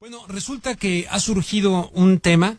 Bueno, resulta que ha surgido un tema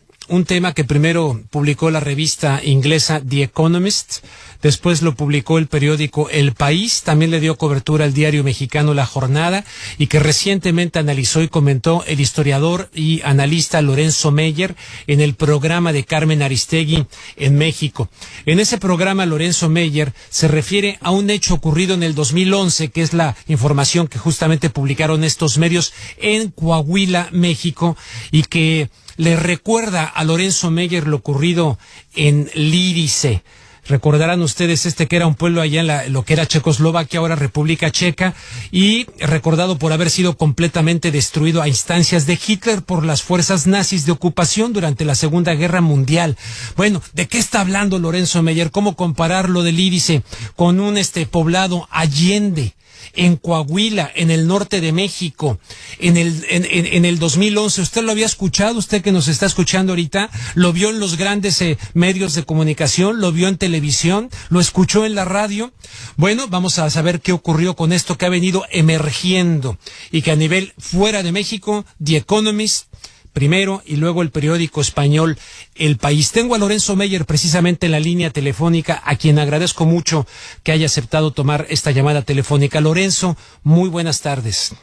que primero publicó la revista inglesa The Economist, después lo publicó el periódico El País, también le dio cobertura al diario mexicano La Jornada, y que recientemente analizó y comentó el historiador y analista Lorenzo Meyer en el programa de Carmen Aristegui en México. En ese programa, Lorenzo Meyer se refiere a un hecho ocurrido en el 2011, que es la información que justamente publicaron estos medios en Coahuila, México, y que le recuerda a Lorenzo Meyer lo ocurrido en Lírice. Recordarán ustedes que era un pueblo allá en lo que era Checoslovaquia, ahora República Checa, y recordado por haber sido completamente destruido a instancias de Hitler por las fuerzas nazis de ocupación durante la Segunda Guerra Mundial. Bueno, ¿de qué está hablando Lorenzo Meyer? ¿Cómo comparar lo de Lírice con un poblado Allende en Coahuila, en el norte de México, en el 2011? ¿Usted lo había escuchado? Usted que nos está escuchando ahorita, ¿lo vio en los grandes medios de comunicación? ¿Lo vio en televisión? ¿Lo escuchó en la radio? Bueno, vamos a saber qué ocurrió con esto que ha venido emergiendo y que a nivel fuera de México, The Economist primero y luego el periódico español El País. Tengo a Lorenzo Meyer precisamente en la línea telefónica, a quien agradezco mucho que haya aceptado tomar esta llamada telefónica. Lorenzo, muy buenas tardes.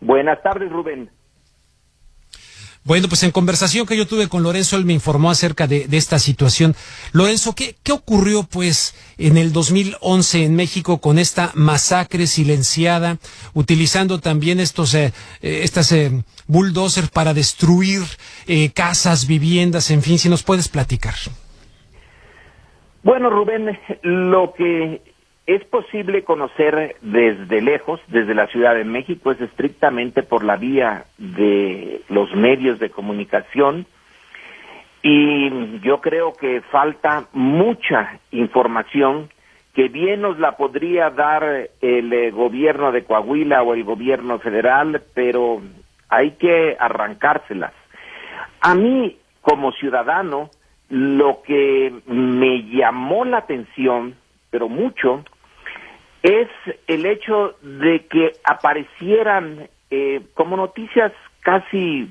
Buenas tardes, Rubén. Bueno, pues en conversación que yo tuve con Lorenzo, él me informó acerca de esta situación. Lorenzo, ¿qué ocurrió pues en el 2011 en México con esta masacre silenciada, utilizando también estas bulldozers para destruir casas, viviendas, en fin, si nos puedes platicar? Bueno, Rubén, lo que es posible conocer desde lejos, desde la Ciudad de México, es estrictamente por la vía de los medios de comunicación, y yo creo que falta mucha información que bien nos la podría dar el gobierno de Coahuila o el gobierno federal, pero hay que arrancárselas. A mí, como ciudadano, lo que me llamó la atención, pero mucho, es el hecho de que aparecieran como noticias casi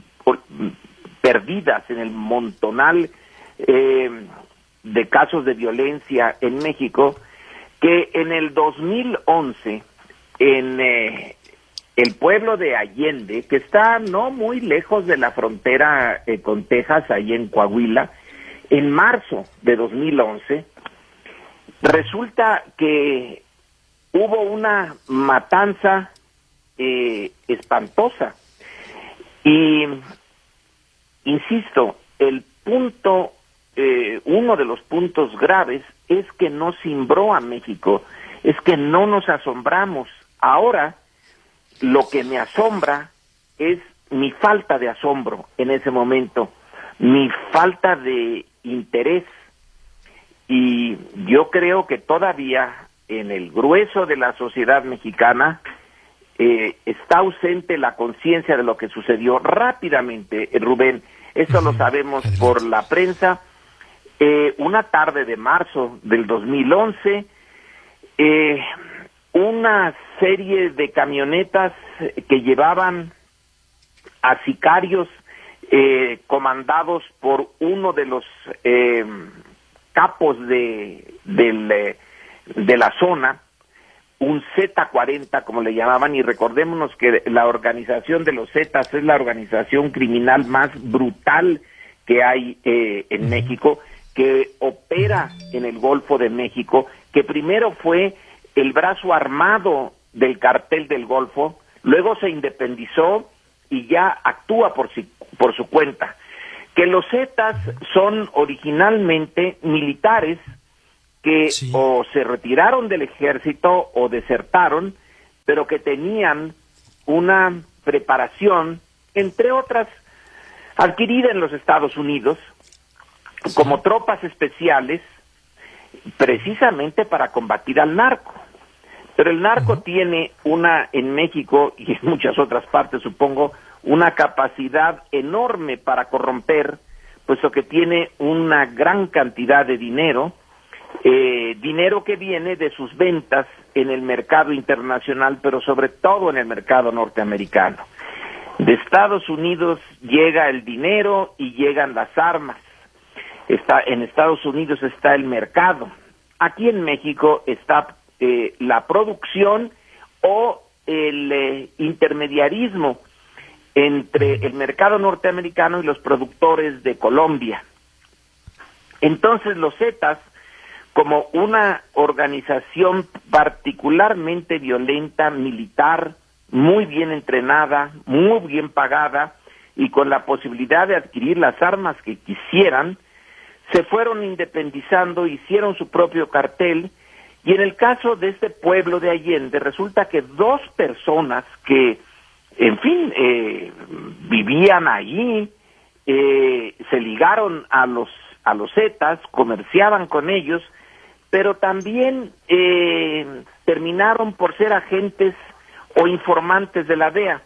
perdidas en el montonal de casos de violencia en México, que en el 2011, en el pueblo de Allende, que está no muy lejos de la frontera con Texas, ahí en Coahuila, en marzo de 2011, resulta que hubo una matanza espantosa. Y, insisto, uno de los puntos graves es que no cimbró a México, es que no nos asombramos. Ahora, lo que me asombra es mi falta de asombro en ese momento, mi falta de interés. Y yo creo que todavía en el grueso de la sociedad mexicana está ausente la conciencia de lo que sucedió rápidamente, Rubén. Eso lo sabemos por la prensa. Una tarde de marzo del 2011, una serie de camionetas que llevaban a sicarios comandados por uno de los capos de la zona, un Z40 como le llamaban, y recordémonos que la organización de los Zetas es la organización criminal más brutal que hay en México, que opera en el Golfo de México, que primero fue el brazo armado del cartel del Golfo, luego se independizó y ya actúa por su cuenta. Que los Zetas son originalmente militares que sí, o se retiraron del ejército o desertaron, pero que tenían una preparación, entre otras, adquirida en los Estados Unidos, como tropas especiales, precisamente para combatir al narco. Pero el narco tiene en México y en muchas otras partes, supongo, una capacidad enorme para corromper, puesto que tiene una gran cantidad de dinero que viene de sus ventas en el mercado internacional, pero sobre todo en el mercado norteamericano. De Estados Unidos llega el dinero y llegan las armas. En Estados Unidos está el mercado. Aquí en México está la producción o el intermediarismo entre el mercado norteamericano y los productores de Colombia. Entonces los Zetas, como una organización particularmente violenta, militar, muy bien entrenada, muy bien pagada y con la posibilidad de adquirir las armas que quisieran, se fueron independizando, hicieron su propio cartel, y en el caso de este pueblo de Allende resulta que dos personas que, en fin, vivían allí, se ligaron a los Zetas, comerciaban con ellos, pero también terminaron por ser agentes o informantes de la DEA.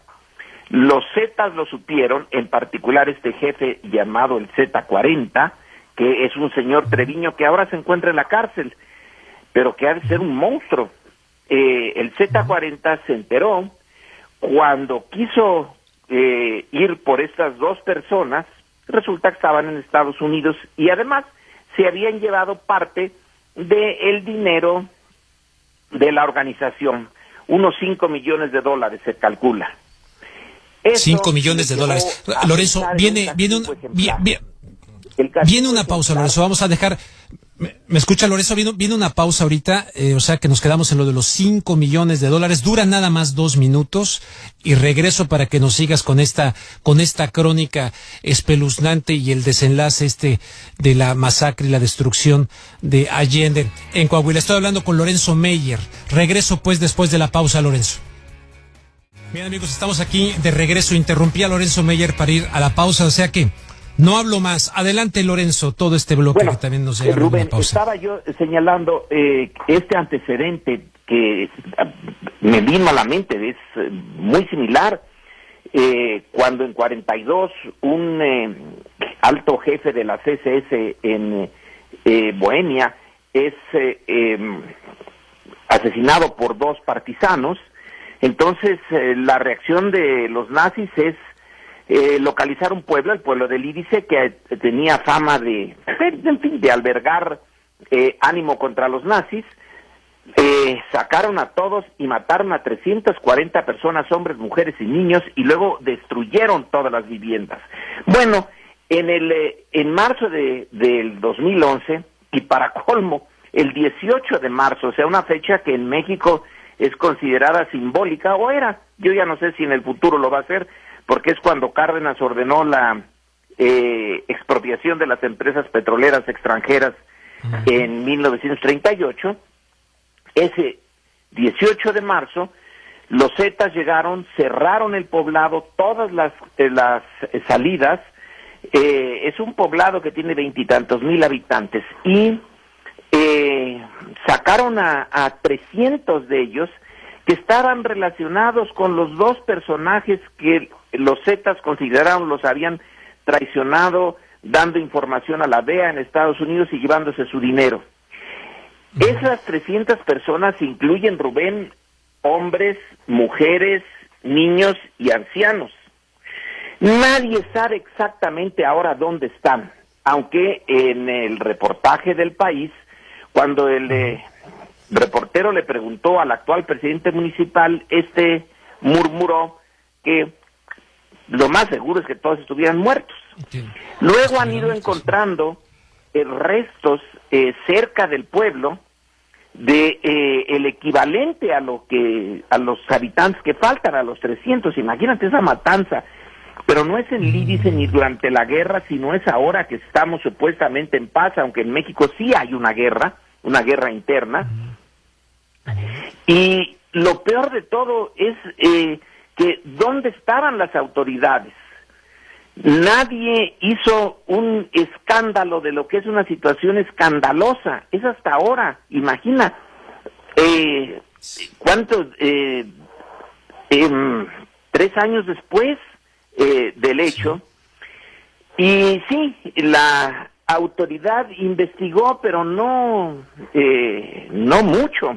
Los Zetas lo supieron, en particular este jefe llamado el Z40, que es un señor Treviño que ahora se encuentra en la cárcel, pero que ha de ser un monstruo. El Z40 se enteró cuando quiso ir por estas dos personas, resulta que estaban en Estados Unidos y además se habían llevado parte del dinero de la organización, unos $5 millones se calcula. Eso 5 millones de dólares. Lorenzo, viene una pausa, Lorenzo. Vamos a dejar. ¿Me escucha, Lorenzo? Viene una pausa ahorita, o sea que nos quedamos en lo de los 5 millones de dólares. Dura nada más 2 minutos y regreso para que nos sigas con esta crónica espeluznante y el desenlace de la masacre y la destrucción de Allende en Coahuila. Estoy hablando con Lorenzo Meyer. Regreso pues después de la pausa, Lorenzo. Bien, amigos, estamos aquí de regreso. Interrumpí a Lorenzo Meyer para ir a la pausa, o sea que no hablo más. Adelante, Lorenzo, todo este bloque que también nos llega Rubén, una pausa. Estaba yo señalando este antecedente que me vino a la mente, es muy similar. Cuando en 42 un alto jefe de la CSS en Bohemia es asesinado por dos partisanos, entonces la reacción de los nazis es localizar un pueblo, el pueblo de Lídice, que tenía fama de, en fin, de albergar ánimo contra los nazis. Sacaron a todos y mataron a 340 personas, hombres, mujeres y niños, y luego destruyeron todas las viviendas. Bueno, en marzo del 2011, y para colmo, el 18 de marzo, o sea, una fecha que en México es considerada simbólica, o era, yo ya no sé si en el futuro lo va a ser, porque es cuando Cárdenas ordenó la expropiación de las empresas petroleras extranjeras en 1938, ese 18 de marzo, los Zetas llegaron, cerraron el poblado, todas las salidas, es un poblado que tiene 20 y tantos mil habitantes, y sacaron a 300 de ellos que estaban relacionados con los dos personajes que los Zetas consideraron los habían traicionado, dando información a la DEA en Estados Unidos y llevándose su dinero. Esas 300 personas incluyen, Rubén, hombres, mujeres, niños y ancianos. Nadie sabe exactamente ahora dónde están, aunque en el reportaje del País, cuando el reportero le preguntó al actual presidente municipal, murmuró que lo más seguro es que todos estuvieran muertos. Luego han ido encontrando restos cerca del pueblo de el equivalente a los habitantes que faltan, a los 300. Imagínate esa matanza. Pero no es en Lídice ni durante la guerra, sino es ahora que estamos supuestamente en paz, aunque en México sí hay una guerra interna. Y lo peor de todo es que ¿dónde estaban las autoridades? Nadie hizo un escándalo de lo que es una situación escandalosa. Es hasta ahora, imagina, ¿cuántos? 3 años después del hecho. Y sí, la autoridad investigó, pero no mucho.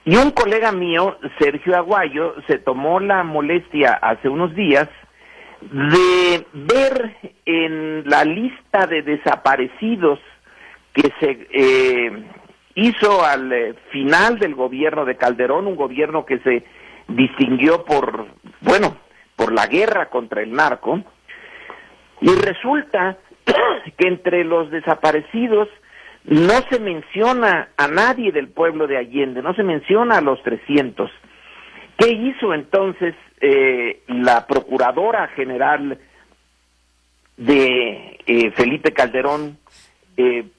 Y un colega mío, Sergio Aguayo, se tomó la molestia hace unos días de ver en la lista de desaparecidos que se hizo al final del gobierno de Calderón, un gobierno que se distinguió por la guerra contra el narco, y resulta que entre los desaparecidos no se menciona a nadie del pueblo de Allende, no se menciona a los 300. ¿Qué hizo entonces la Procuradora General de Felipe Calderón?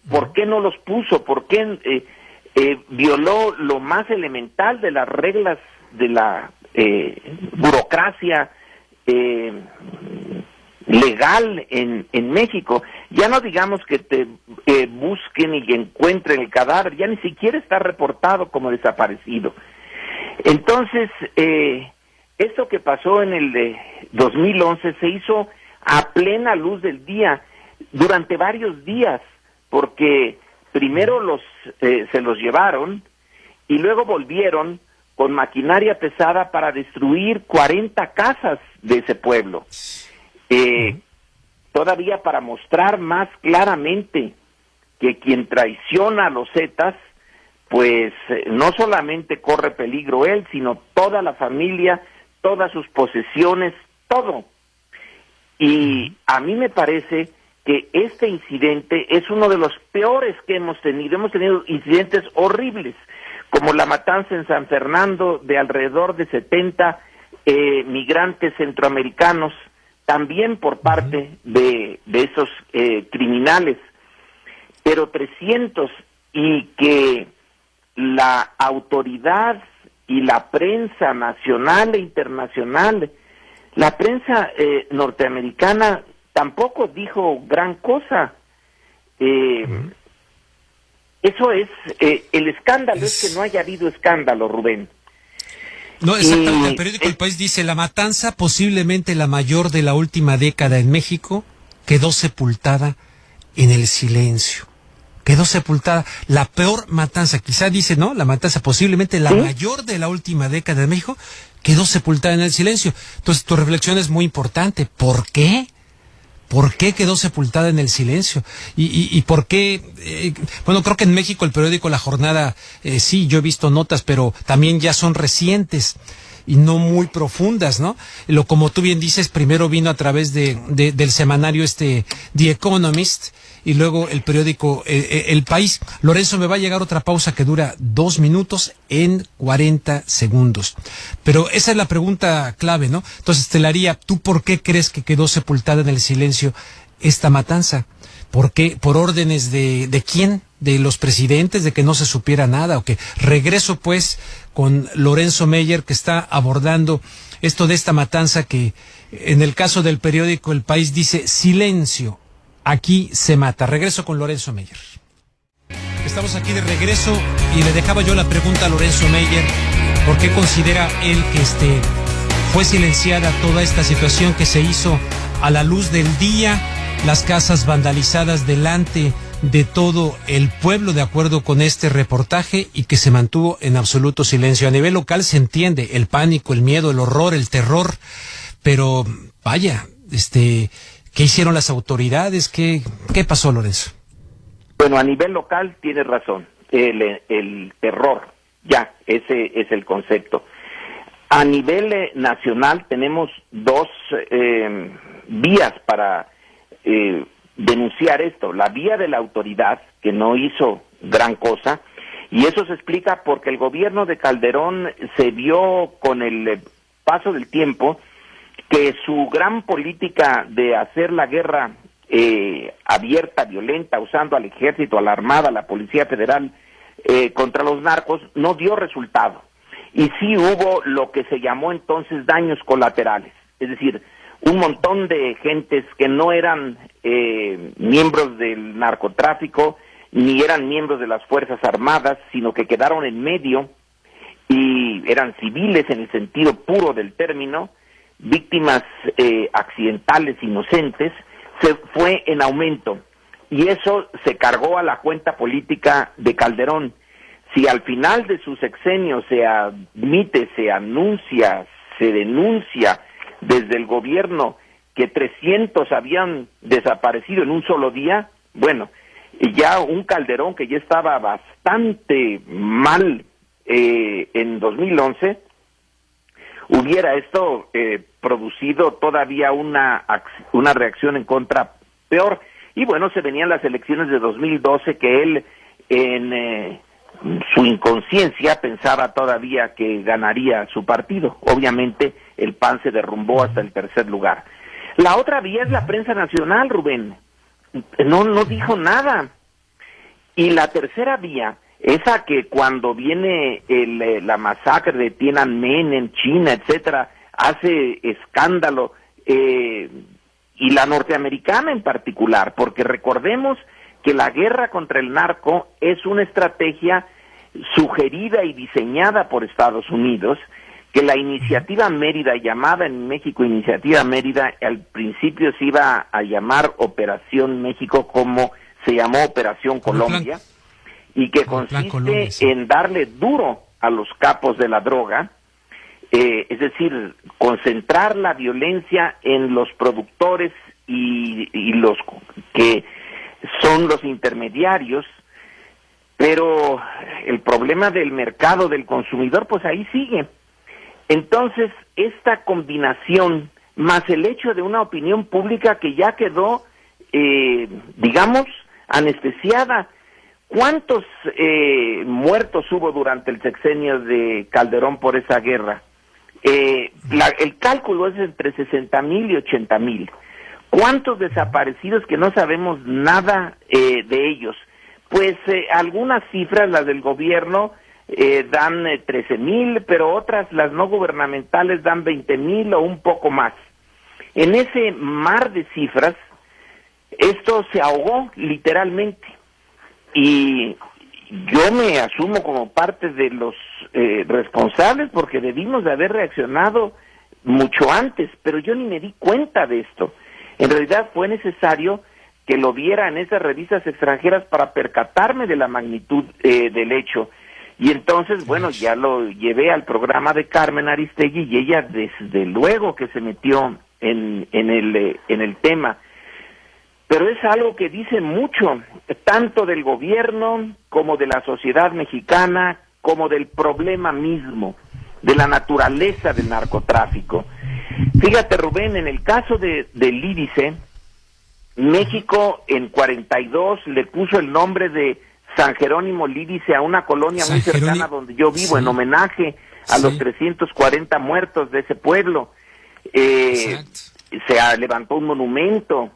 ¿Por qué no los puso? ¿Por qué violó lo más elemental de las reglas de la burocracia legal en México? Ya no digamos que te busquen y encuentren el cadáver, ya ni siquiera está reportado como desaparecido. Entonces, esto que pasó en el 2011 se hizo a plena luz del día, durante varios días, porque primero se los llevaron y luego volvieron con maquinaria pesada para destruir 40 casas de ese pueblo. Todavía para mostrar más claramente que quien traiciona a los Zetas, pues no solamente corre peligro él, sino toda la familia, todas sus posesiones, todo. Y a mí me parece que este incidente es uno de los peores que hemos tenido. Hemos tenido incidentes horribles, como la matanza en San Fernando de alrededor de 70 migrantes centroamericanos, también por parte de esos criminales, pero 300, y que la autoridad y la prensa nacional e internacional, la prensa norteamericana tampoco dijo gran cosa. Eso es, el escándalo es que no haya habido escándalo, Rubén. No, exactamente. El periódico El País dice: la matanza, posiblemente la mayor de la última década en México, quedó sepultada en el silencio. Quedó sepultada. La peor matanza, quizá dice, ¿no? La matanza, posiblemente la mayor de la última década en México, quedó sepultada en el silencio. Entonces, tu reflexión es muy importante. ¿Por qué? ¿Por qué quedó sepultada en el silencio? ¿Y por qué? Bueno, creo que en México el periódico La Jornada, sí, yo he visto notas, pero también ya son recientes y no muy profundas, ¿no? Como tú bien dices, primero vino a través del semanario The Economist, y luego el periódico El País. Lorenzo, me va a llegar otra pausa que dura 2 minutos en 40 segundos. Pero esa es la pregunta clave, ¿no? Entonces te la haría: ¿tú por qué crees que quedó sepultada en el silencio esta matanza? ¿Por qué? ¿Por órdenes de quién? ¿De los presidentes? ¿De que no se supiera nada? ¿O qué? Regreso pues con Lorenzo Meyer, que está abordando esto de esta matanza que en el caso del periódico El País dice: silencio, aquí se mata. Regreso con Lorenzo Meyer. Estamos aquí de regreso y le dejaba yo la pregunta a Lorenzo Meyer: ¿por qué considera él que fue silenciada toda esta situación que se hizo a la luz del día, las casas vandalizadas delante de todo el pueblo, de acuerdo con este reportaje, y que se mantuvo en absoluto silencio? A nivel local se entiende el pánico, el miedo, el horror, el terror, pero vaya, ¿qué hicieron las autoridades? ¿Qué pasó, Lorenzo? Bueno, a nivel local tienes razón, el terror, ya, ese es el concepto. A nivel nacional tenemos dos vías para denunciar esto: la vía de la autoridad, que no hizo gran cosa, y eso se explica porque el gobierno de Calderón se vio con el paso del tiempo que su gran política de hacer la guerra abierta, violenta, usando al ejército, a la armada, a la policía federal contra los narcos, no dio resultado. Y sí hubo lo que se llamó entonces daños colaterales, es decir, un montón de gentes que no eran miembros del narcotráfico, ni eran miembros de las Fuerzas Armadas, sino que quedaron en medio y eran civiles en el sentido puro del término, víctimas accidentales, inocentes, se fue en aumento. Y eso se cargó a la cuenta política de Calderón. Si al final de su sexenio se admite, se anuncia, se denuncia desde el gobierno que 300 habían desaparecido en un solo día, bueno, ya un Calderón que ya estaba bastante mal en 2011, hubiera esto producido todavía una reacción en contra peor. Y bueno, se venían las elecciones de 2012 que él en su inconsciencia pensaba todavía que ganaría su partido. Obviamente el PAN se derrumbó hasta el tercer lugar. La otra vía es la prensa nacional, Rubén. No dijo nada. Y la tercera vía, esa que cuando viene la masacre de Tiananmen en China, etcétera, hace escándalo, y la norteamericana en particular, porque recordemos que la guerra contra el narco es una estrategia sugerida y diseñada por Estados Unidos, que la iniciativa Mérida, llamada en México Iniciativa Mérida, al principio se iba a llamar Operación México, como se llamó Operación Colombia, y que consiste en darle duro a los capos de la droga, es decir, concentrar la violencia en los productores y los que son los intermediarios, pero el problema del mercado del consumidor, pues ahí sigue. Entonces, esta combinación, más el hecho de una opinión pública que ya quedó, digamos, anestesiada. ¿Cuántos muertos hubo durante el sexenio de Calderón por esa guerra? El cálculo es entre 60,000 y 80,000. ¿Cuántos desaparecidos que no sabemos nada de ellos? Pues algunas cifras, las del gobierno, dan 13,000, pero otras, las no gubernamentales, dan 20,000 o un poco más. En ese mar de cifras, esto se ahogó literalmente. Y yo me asumo como parte de los responsables, porque debimos de haber reaccionado mucho antes, pero yo ni me di cuenta de esto. En realidad fue necesario que lo viera en esas revistas extranjeras para percatarme de la magnitud del hecho. Y entonces, bueno, ya lo llevé al programa de Carmen Aristegui y ella desde luego que se metió en el tema. Pero es algo que dice mucho, tanto del gobierno como de la sociedad mexicana, como del problema mismo, de la naturaleza del narcotráfico. Fíjate, Rubén, en el caso del Lídice, México en 42 le puso el nombre de San Jerónimo Lídice a una colonia muy cercana donde yo vivo, en homenaje a los 340 muertos de ese pueblo. Se levantó un monumento.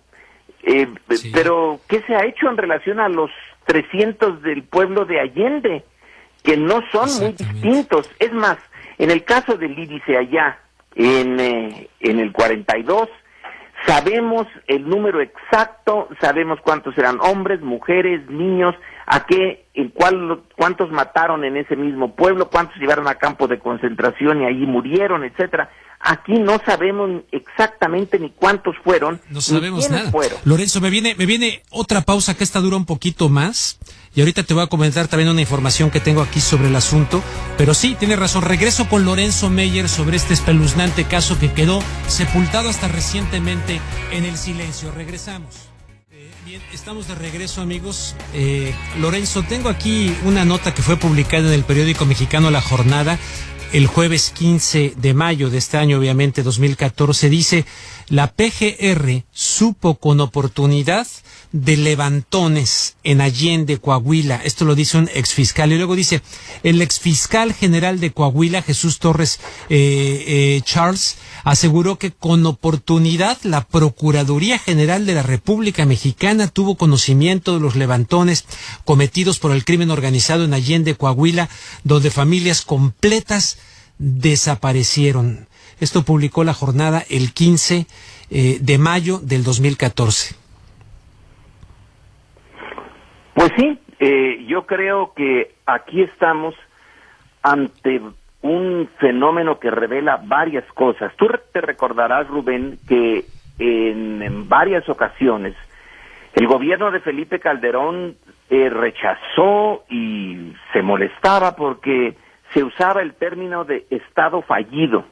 Pero, ¿qué se ha hecho en relación a los 300 del pueblo de Allende? Que no son muy distintos. Es más, en el caso del Lídice allá, en el 42, sabemos el número exacto, sabemos cuántos eran hombres, mujeres, niños, cuántos mataron en ese mismo pueblo, cuántos llevaron a campo de concentración y allí murieron, etcétera. Aquí no sabemos exactamente ni cuántos fueron, no sabemos nada. Fueron. Lorenzo, me viene otra pausa, que esta dura un poquito más, y ahorita te voy a comentar también una información que tengo aquí sobre el asunto, pero sí, tienes razón. Regreso con Lorenzo Meyer sobre este espeluznante caso que quedó sepultado hasta recientemente en el silencio. Regresamos. Bien, estamos de regreso, amigos. Lorenzo, tengo aquí una nota que fue publicada en el periódico mexicano La Jornada el jueves 15 de mayo de este año, obviamente 2014, dice: la PGR supo con oportunidad de levantones en Allende, Coahuila. Esto lo dice un exfiscal. Y luego dice: el exfiscal general de Coahuila, Jesús Torres Charles, aseguró que con oportunidad la Procuraduría General de la República Mexicana tuvo conocimiento de los levantones cometidos por el crimen organizado en Allende, Coahuila, donde familias completas desaparecieron. Esto publicó La Jornada el 15 de mayo del 2014. Pues sí, yo creo que aquí estamos ante un fenómeno que revela varias cosas. Tú te recordarás, Rubén, que en varias ocasiones el gobierno de Felipe Calderón rechazó y se molestaba porque se usaba el término de Estado fallido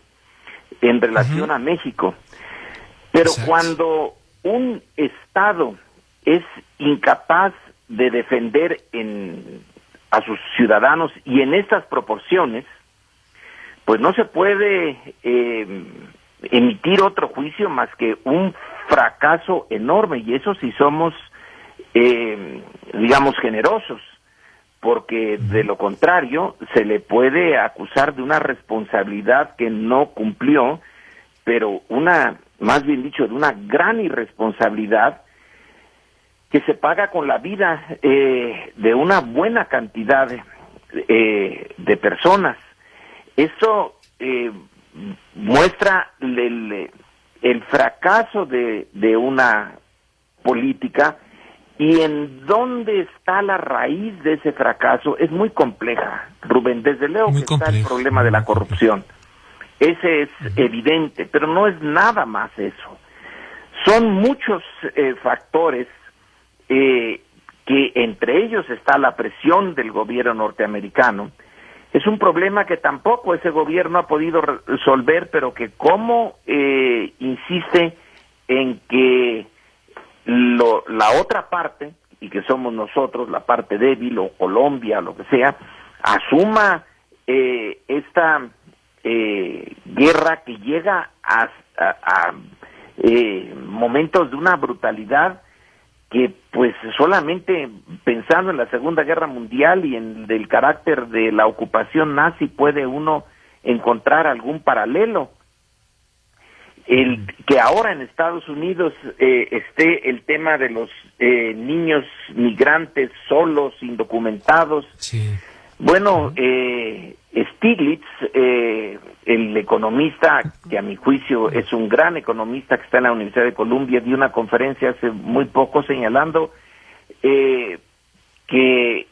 en relación a México. Pero cuando un Estado es incapaz de defender a sus ciudadanos y en estas proporciones, pues no se puede emitir otro juicio más que un fracaso enorme, y eso si somos, digamos, generosos, porque de lo contrario se le puede acusar de una responsabilidad que no cumplió, pero más bien dicho, de una gran irresponsabilidad que se paga con la vida de una buena cantidad de personas. Esto muestra el fracaso de una política, y en dónde está la raíz de ese fracaso es muy compleja, Rubén. Desde luego que está el problema de la corrupción. Ese es evidente, pero no es nada más eso. Son muchos factores que entre ellos está la presión del gobierno norteamericano. Es un problema que tampoco ese gobierno ha podido resolver, pero que como insiste en que la otra parte, y que somos nosotros, la parte débil, o Colombia, lo que sea, asuma esta guerra que llega a momentos de una brutalidad que, pues, solamente pensando en la Segunda Guerra Mundial y en el carácter de la ocupación nazi puede uno encontrar algún paralelo. Que ahora en Estados Unidos esté el tema de los niños migrantes solos, indocumentados. Sí. Bueno, Stiglitz, el economista, que a mi juicio es un gran economista que está en la Universidad de Columbia, dio una conferencia hace muy poco señalando que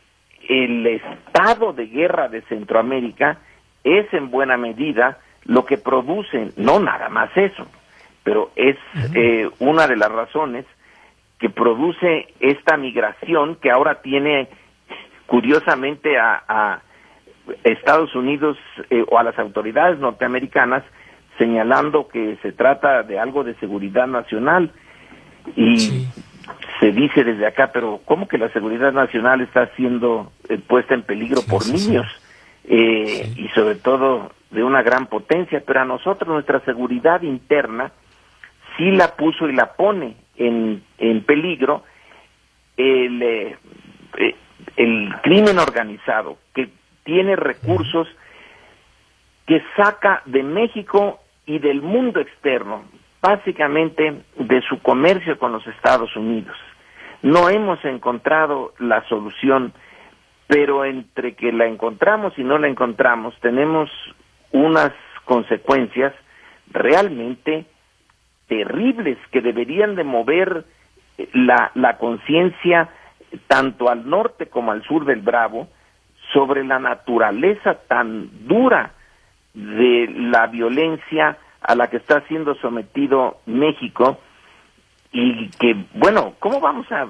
el estado de guerra de Centroamérica es en buena medida lo que produce, no nada más eso, pero es una de las razones que produce esta migración que ahora tiene curiosamente a Estados Unidos o a las autoridades norteamericanas señalando que se trata de algo de seguridad nacional, y se dice desde acá, pero ¿cómo que la seguridad nacional está siendo puesta en peligro por niños? Y sobre todo de una gran potencia, pero a nosotros nuestra seguridad interna sí la puso y la pone en peligro el crimen organizado, que tiene recursos que saca de México y del mundo externo, básicamente de su comercio con los Estados Unidos. No hemos encontrado la solución, pero entre que la encontramos y no la encontramos, tenemos unas consecuencias realmente terribles que deberían de mover la conciencia tanto al norte como al sur del Bravo sobre la naturaleza tan dura de la violencia a la que está siendo sometido México, y que, bueno, ¿cómo vamos a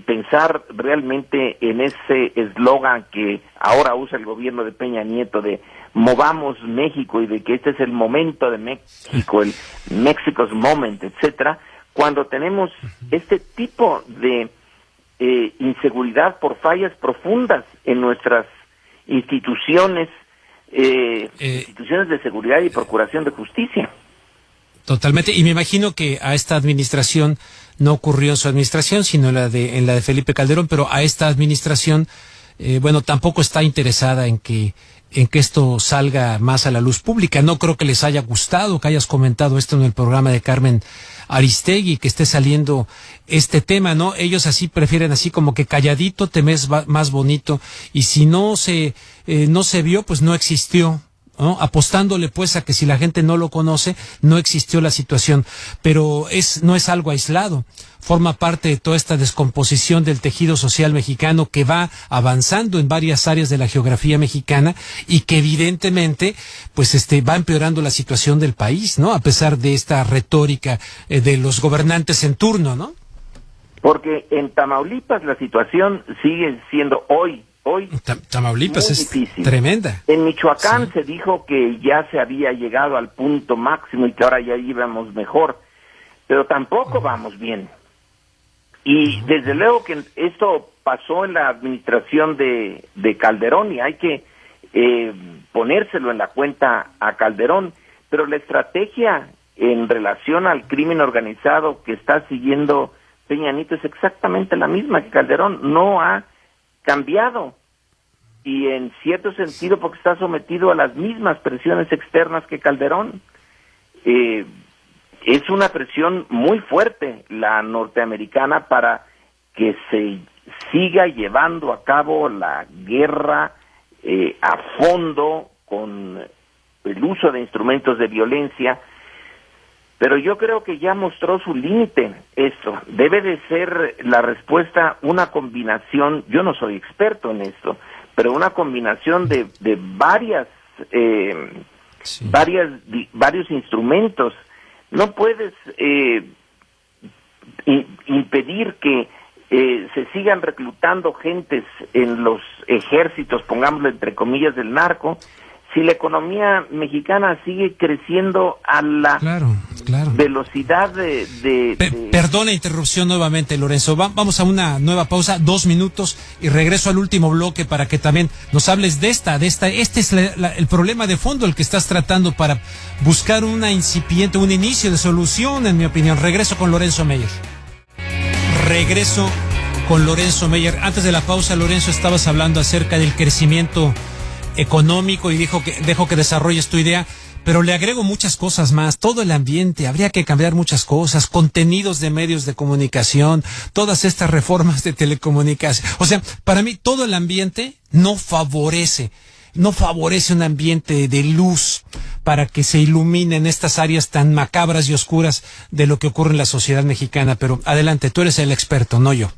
pensar realmente en ese eslogan que ahora usa el gobierno de Peña Nieto de movamos México y de que este es el momento de México, el Mexico's Moment, etcétera, cuando tenemos este tipo de inseguridad por fallas profundas en nuestras instituciones, instituciones de seguridad y procuración de justicia? Totalmente, y me imagino que a esta administración, no ocurrió en su administración, sino en la de Felipe Calderón, pero a esta administración, bueno, tampoco está interesada en que esto salga más a la luz pública. No creo que les haya gustado que hayas comentado esto en el programa de Carmen Aristegui, que esté saliendo este tema, ¿no? Ellos así prefieren así como que calladito te ves más bonito, y si no se vio, pues no existió, ¿no? Apostándole pues a que si la gente no lo conoce, no existió la situación, pero no es algo aislado, forma parte de toda esta descomposición del tejido social mexicano que va avanzando en varias áreas de la geografía mexicana y que evidentemente pues va empeorando la situación del país, ¿no? A pesar de esta retórica de los gobernantes en turno, ¿no? Porque en Tamaulipas la situación sigue siendo hoy hoy. Tamaulipas muy es difícil. Tremenda. En Michoacán Sí. se dijo que ya se había llegado al punto máximo y que ahora ya íbamos mejor, pero tampoco vamos bien. Y desde luego que esto pasó en la administración de Calderón y hay que ponérselo en la cuenta a Calderón, pero la estrategia en relación al crimen organizado que está siguiendo Peña Nieto es exactamente la misma que Calderón, no ha cambiado y en cierto sentido porque está sometido a las mismas presiones externas que Calderón. Es una presión muy fuerte la norteamericana para que se siga llevando a cabo la guerra a fondo con el uso de instrumentos de violencia, pero yo creo que ya mostró su límite esto. Debe de ser la respuesta una combinación, yo no soy experto en esto, pero una combinación de varios instrumentos. No puedes impedir que se sigan reclutando gentes en los ejércitos, pongámoslo entre comillas, del narco, si la economía mexicana sigue creciendo a la velocidad Perdona interrupción nuevamente, Lorenzo. Vamos a una nueva pausa, 2 minutos, y regreso al último bloque para que también nos hables de esta. Este es el problema de fondo, el que estás tratando para buscar un inicio de solución, en mi opinión. Regreso con Lorenzo Meyer. Antes de la pausa, Lorenzo, estabas hablando acerca del crecimiento económico y dejo que desarrolles tu idea, pero le agrego muchas cosas más. Todo el ambiente, habría que cambiar muchas cosas, contenidos de medios de comunicación, todas estas reformas de telecomunicación. O sea, para mí todo el ambiente no favorece un ambiente de luz para que se iluminen estas áreas tan macabras y oscuras de lo que ocurre en la sociedad mexicana. Pero adelante, tú eres el experto, no yo.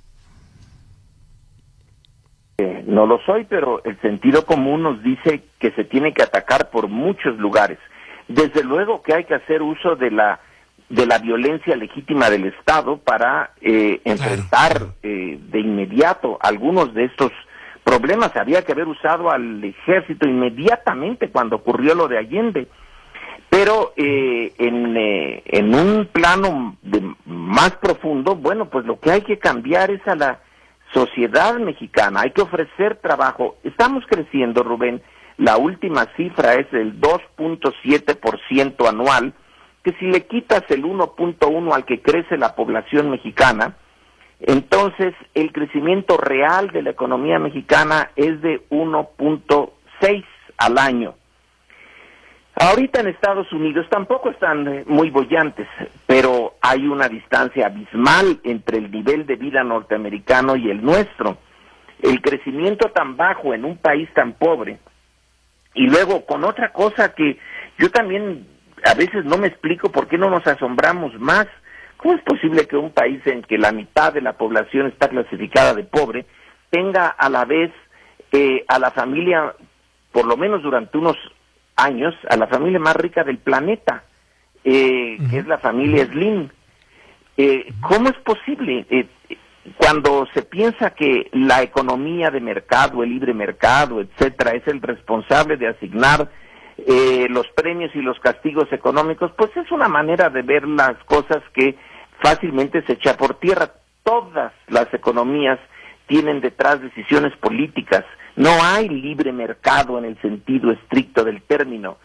No lo soy, pero el sentido común nos dice que se tiene que atacar por muchos lugares. Desde luego que hay que hacer uso de la violencia legítima del Estado para enfrentar de inmediato algunos de estos problemas. Había que haber usado al ejército inmediatamente cuando ocurrió lo de Allende. Pero en un plano más profundo, bueno, pues lo que hay que cambiar es a la sociedad mexicana, hay que ofrecer trabajo. Estamos creciendo, Rubén, la última cifra es del 2.7% anual, que si le quitas el 1.1 al que crece la población mexicana, entonces el crecimiento real de la economía mexicana es de 1.6 al año. Ahorita en Estados Unidos tampoco están muy bollantes, pero hay una distancia abismal entre el nivel de vida norteamericano y el nuestro. El crecimiento tan bajo en un país tan pobre, y luego con otra cosa que yo también a veces no me explico por qué no nos asombramos más. ¿Cómo es posible que un país en que la mitad de la población está clasificada de pobre tenga a la vez a la familia, por lo menos durante unos años, a la familia más rica del planeta, que es la familia Slim? ¿Cómo es posible? Cuando se piensa que la economía de mercado, el libre mercado, etcétera, es el responsable de asignar los premios y los castigos económicos, pues es una manera de ver las cosas que fácilmente se echa por tierra. Todas las economías tienen detrás decisiones políticas. No hay libre mercado en el sentido estricto del término.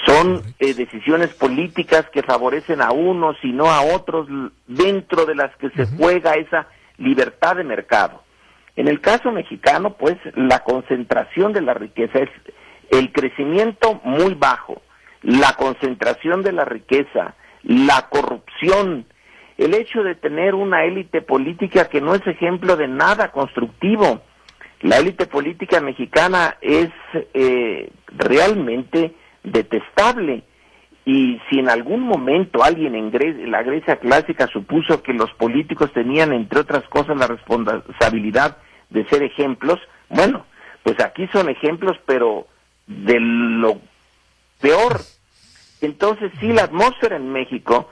Son decisiones políticas que favorecen a unos y no a otros, dentro de las que se juega esa libertad de mercado. En el caso mexicano, pues, la concentración de la riqueza es el crecimiento muy bajo, la concentración de la riqueza, la corrupción, el hecho de tener una élite política que no es ejemplo de nada constructivo. La élite política mexicana es realmente detestable, y si en algún momento alguien en la Grecia clásica supuso que los políticos tenían, entre otras cosas, la responsabilidad de ser ejemplos, bueno, pues aquí son ejemplos, pero de lo peor. Entonces sí, la atmósfera en México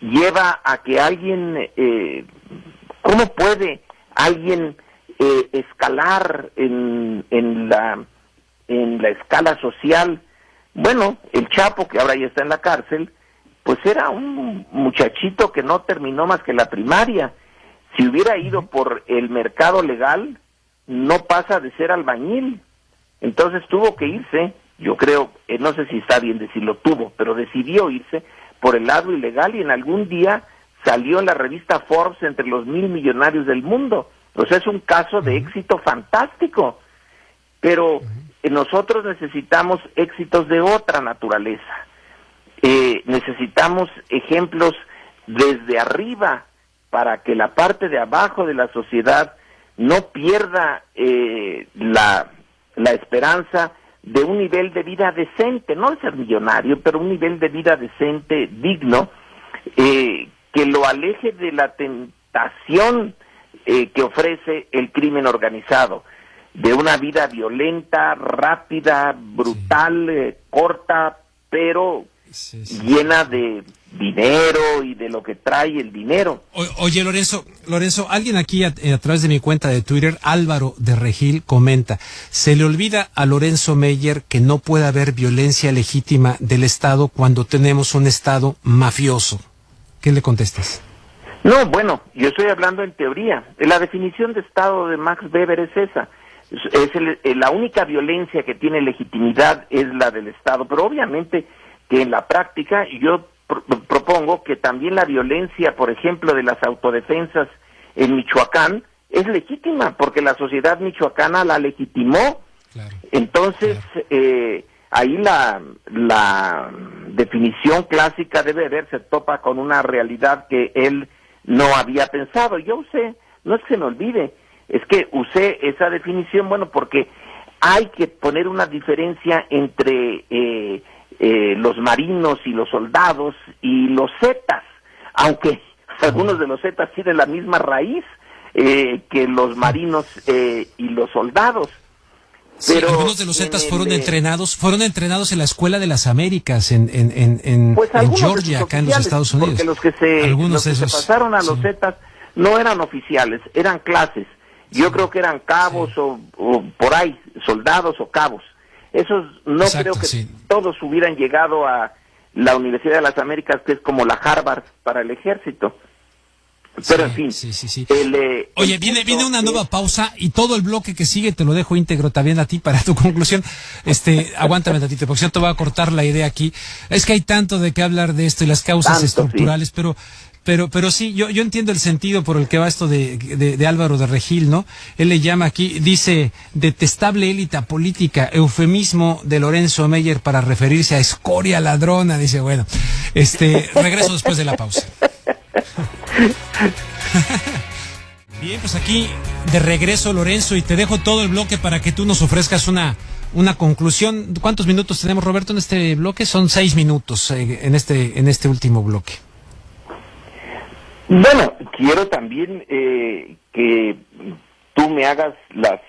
lleva a que alguien, ¿cómo puede alguien escalar en la escala social. Bueno, el Chapo, que ahora ya está en la cárcel, pues era un muchachito que no terminó más que la primaria. Si hubiera ido por el mercado legal, no pasa de ser albañil. Entonces tuvo que irse, yo creo, no sé si está bien decirlo tuvo, pero decidió irse por el lado ilegal, y en algún día salió en la revista Forbes entre los 1,000 millonarios del mundo. O sea, es un caso de éxito fantástico. Pero nosotros necesitamos éxitos de otra naturaleza. Necesitamos ejemplos desde arriba para que la parte de abajo de la sociedad no pierda la esperanza de un nivel de vida decente, no de ser millonario, pero un nivel de vida decente, digno, que lo aleje de la tentación que ofrece el crimen organizado, de una vida violenta, rápida, brutal, corta, pero llena de dinero y de lo que trae el dinero. Oye, Lorenzo, alguien aquí a través de mi cuenta de Twitter, Álvaro de Regil, comenta: ¿se le olvida a Lorenzo Meyer que no puede haber violencia legítima del Estado cuando tenemos un Estado mafioso? ¿Qué le contestas? No, bueno, yo estoy hablando en teoría. La definición de Estado de Max Weber es esa. La única violencia que tiene legitimidad es la del Estado, pero obviamente que en la práctica yo propongo que también la violencia, por ejemplo, de las autodefensas en Michoacán es legítima, porque la sociedad michoacana la legitimó. Claro. Entonces, claro. Ahí la definición clásica de Weber se topa con una realidad que él no había pensado. Yo usé, no es que se me olvide, es que usé esa definición, bueno, porque hay que poner una diferencia entre los marinos y los soldados y los zetas, aunque algunos de los zetas tienen la misma raíz que los marinos y los soldados. Pero sí, algunos de los zetas fueron entrenados en la Escuela de las Américas en Georgia, acá en los Estados Unidos. Porque los que se pasaron a los zetas no eran oficiales, eran clases. Yo creo que eran cabos o por ahí, soldados o cabos. Esos no creo que todos hubieran llegado a la Universidad de las Américas, que es como la Harvard para el ejército. Pero en fin. Oye, viene una nueva pausa y todo el bloque que sigue te lo dejo íntegro también a ti para tu conclusión. Aguántame tantito, porque yo te voy a cortar la idea aquí. Es que hay tanto de qué hablar de esto y las causas estructurales, pero sí, yo entiendo el sentido por el que va esto de Álvaro de Regil, ¿no? Él le llama aquí, dice, detestable élite política, eufemismo de Lorenzo Meyer para referirse a escoria ladrona, dice, bueno, regreso después de la pausa. Bien, pues aquí de regreso, Lorenzo, y te dejo todo el bloque para que tú nos ofrezcas una conclusión. ¿Cuántos minutos tenemos, Roberto, en este bloque? Son 6 minutos en este último bloque. Bueno, quiero también que tú me hagas las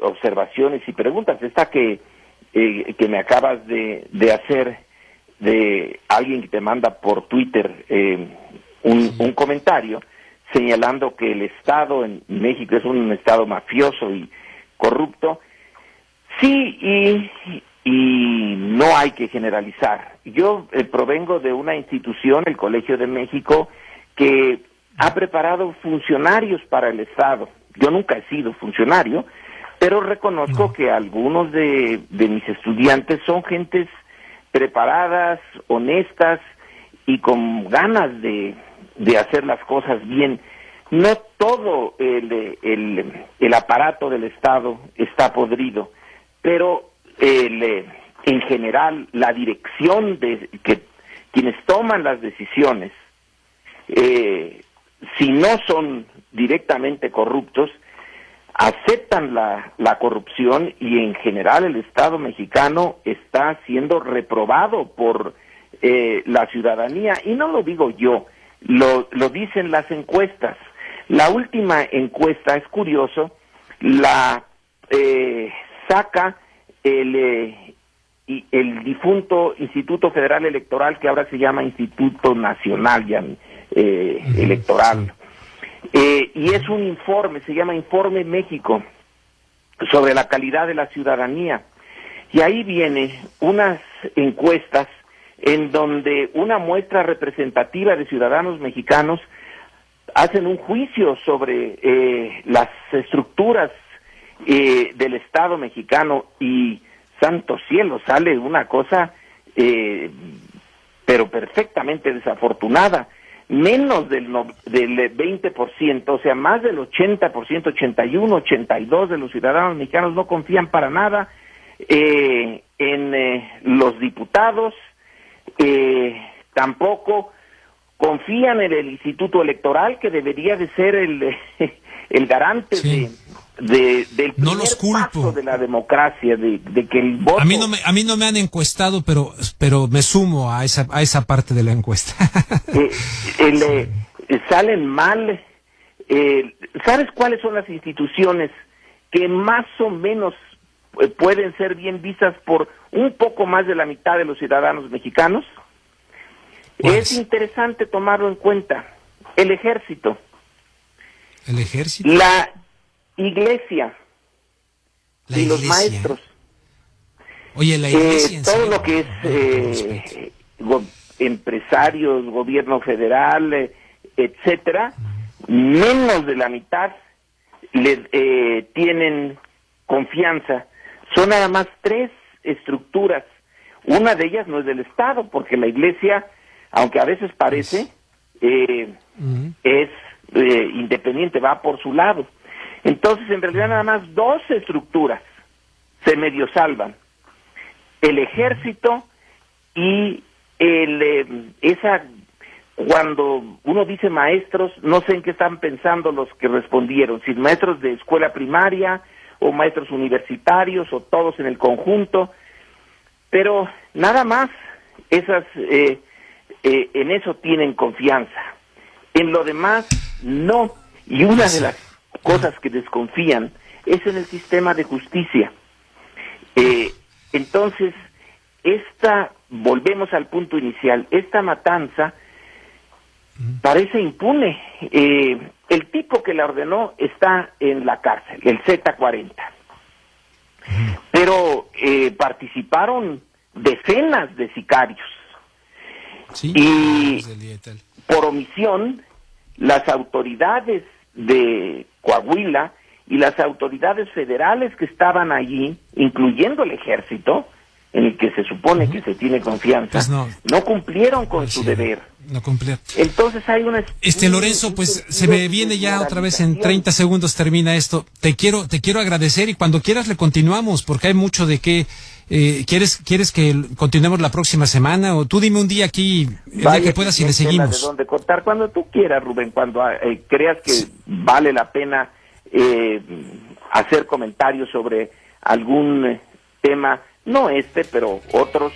observaciones y preguntas. Esta que me acabas de hacer de alguien que te manda por Twitter un comentario señalando que el Estado en México es un Estado mafioso y corrupto. Sí, y no hay que generalizar. Yo provengo de una institución, el Colegio de México, que ha preparado funcionarios para el Estado. Yo nunca he sido funcionario, pero reconozco que algunos de mis estudiantes son gentes preparadas, honestas y con ganas de hacer las cosas bien. No todo el aparato del Estado está podrido, pero en general la dirección de que quienes toman las decisiones, si no son directamente corruptos, aceptan la corrupción, y en general el Estado mexicano está siendo reprobado por la ciudadanía, y no lo digo yo, lo dicen las encuestas. La última encuesta, es curioso, la saca el difunto Instituto Federal Electoral, que ahora se llama Instituto Nacional Electoral. y es un informe, se llama Informe México, sobre la calidad de la ciudadanía. Y ahí viene unas encuestas en donde una muestra representativa de ciudadanos mexicanos hacen un juicio sobre las estructuras del Estado mexicano, y santo cielo, sale una cosa pero perfectamente desafortunada. Menos del 20%, o sea, más del 80%, 81, 82 de los ciudadanos mexicanos no confían para nada en los diputados, tampoco confían en el Instituto Electoral, que debería de ser el garante sí. del no primer los culpo. paso de la democracia, de que el voto... A mí no me han encuestado, pero me sumo a esa parte de la encuesta. Salen mal. ¿Sabes cuáles son las instituciones que más o menos pueden ser bien vistas por un poco más de la mitad de los ciudadanos mexicanos? Es interesante tomarlo en cuenta. El ejército. ¿El ejército? La iglesia. Y los maestros. Oye, la iglesia... todo lo que es empresarios, gobierno federal, etcétera, menos de la mitad tienen confianza. Son nada más 3 estructuras. Una de ellas no es del Estado, porque la iglesia, aunque a veces parece, es independiente, va por su lado. Entonces, en realidad, nada más 2 estructuras se medio salvan. El ejército y cuando uno dice maestros, no sé en qué están pensando los que respondieron, si maestros de escuela primaria o maestros universitarios o todos en el conjunto, pero nada más en eso tienen confianza. En lo demás, no. Y una de las cosas que desconfían es en el sistema de justicia. Entonces, volvemos al punto inicial, esta matanza parece impune. El tipo que la ordenó está en la cárcel, el Z40. Pero participaron decenas de sicarios. Sí, y por omisión, las autoridades de Coahuila y las autoridades federales que estaban allí, incluyendo el ejército, en el que se supone que se tiene confianza, pues no cumplieron con su deber. No cumplieron. Entonces hay una... Lorenzo, pues se me viene ya otra vez, en 30 segundos termina esto. Te quiero agradecer, y cuando quieras le continuamos, porque hay mucho de qué. ¿Quieres que continuemos la próxima semana? O tú dime un día aquí, el día que puedas, y le seguimos. De dónde cortar, cuando tú quieras, Rubén, cuando creas que vale la pena hacer comentarios sobre algún tema, no pero otros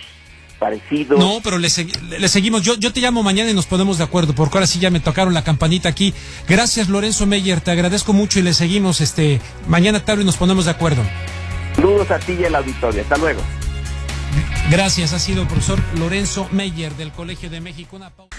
parecidos. No, pero le seguimos. Yo te llamo mañana y nos ponemos de acuerdo, porque ahora sí ya me tocaron la campanita aquí. Gracias, Lorenzo Meyer, te agradezco mucho, y le seguimos mañana tarde y nos ponemos de acuerdo. Saludos a ti y a la auditoria. Hasta luego. Gracias, ha sido el profesor Lorenzo Meyer del Colegio de México. Una pausa.